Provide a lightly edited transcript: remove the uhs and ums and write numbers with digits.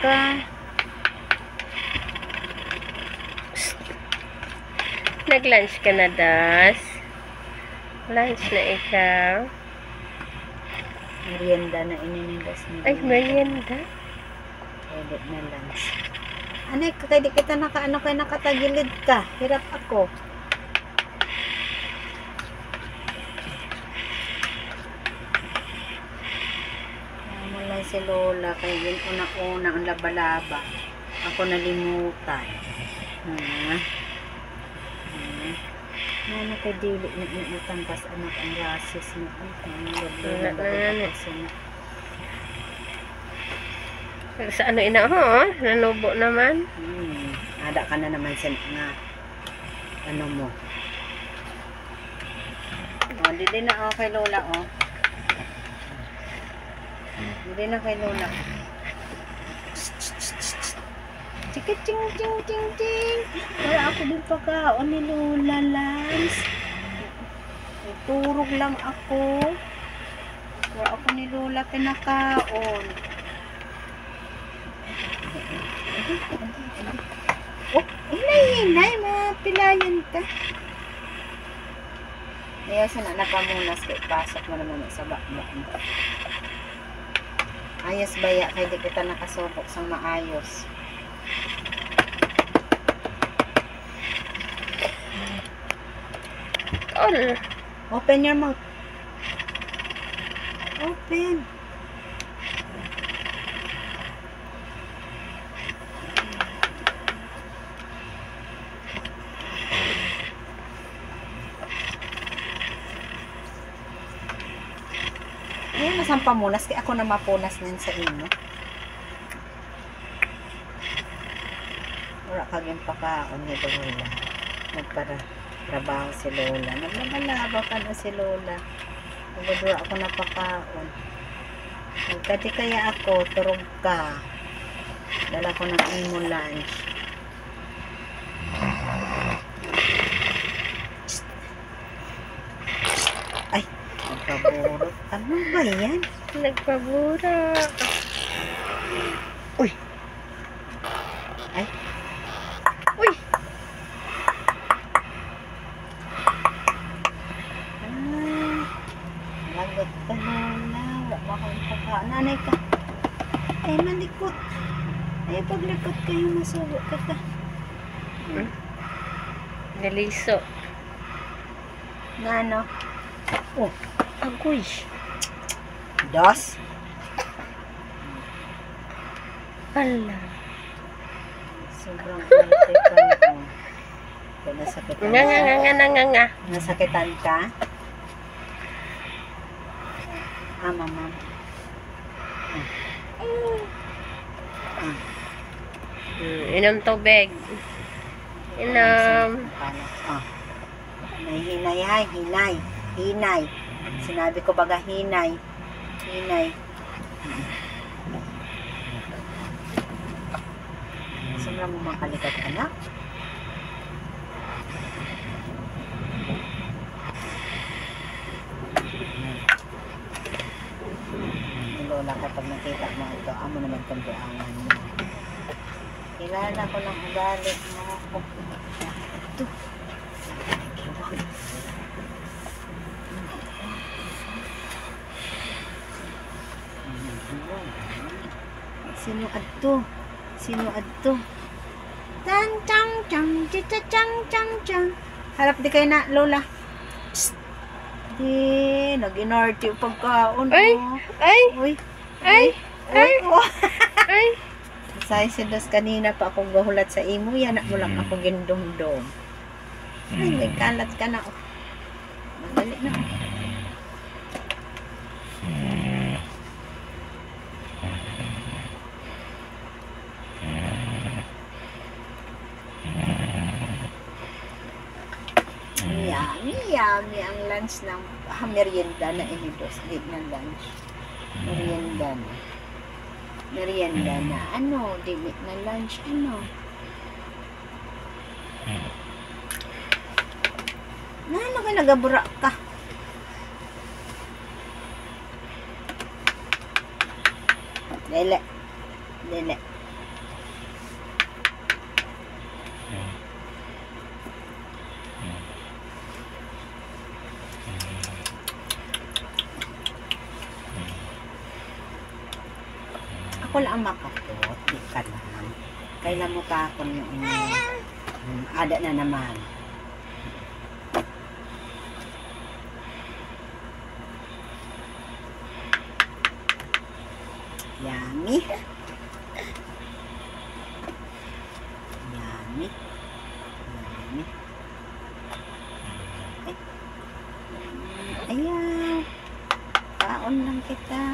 ka. Nag-lunch ka na, Das? Lunch na ikaw? Merienda na ininindas nila. Ay, merienda? Pwede na lunch. Ano, kaya di kita nakaano kayo nakatagilid ka. Hirap ako. Mula si Lola, kaya yun una-una ang laba-laba. Ako nalimutan. Ano kay dili na iutang pas anak ang rasis mo. Sa ano ina ho? Nanubo naman. Ada ka na naman sa nga ano mo. O, di na kay Lola o. Di na kay Lola. Chika ching ching ching ching. Wala ako din pagkaon ni Lola, Lance. Turog lang ako. Wala ako ni Lola pinakaon. Oh, hinay, mapilayan ka. Kaya sana nakamunas kay pasok mo naman sa bakbak. Ayos baya, kaya di kita nakasupok sang maayos. All. Open your mouth. Open. Ayun, nasang pamunas. Kaya ako na mapunas din sa inyo. Wala kaging pakaon ni Lola. Nagpara trabaho si Lola. Naglabalaba ka na si Lola. Nagdura ako na pakaon. Nagkati kaya ako, turog ka. Dala ko ng imo lunch. Ay, nagpaburot. Ano ba yan? Nagpabura. Uy! Ay! Uy! Lagot ka na. Wala ba akong pagkaan? Nanay ka. Ay, malikot. Ay, paglikot kayo, masubo ka ka. Naliso. Na ano? Oh, Agoy. dos. Ala. Sobrang arte ka na. Nasakitan Nga. Nasakitan ka? Mama. Inom tubig. Inom. May hinay ha, hinay. Sinabi ko baga hinay. Sobrang mo makalikat anak. Lola, kapag nakita mo ito, amo naman kambuangan mo. Kilala ko ng ugali mo. Ito. Sino adto? Tan chang chang chicha chang chang chang. Harap di kayo na, Lola. Psst. Di, nag-inorty yung pagkaon mo. Ay! Say si Dos kanina pa akong gahulat sa imo, yan mo lang ako gindumdum. Ay, may kalat ka na. Madali na. Yummy ang lunch ng merienda na inidos. Di na lunch. Merienda na. Ano? Di na lunch. Ano? Ano ka nagabura ka? Dele. Ako lang ang makapot, di ka lang. Kailan mo pa ako yung ada na naman. Yummy. Yummy. Yummy. Ayaw. Kaon lang kita.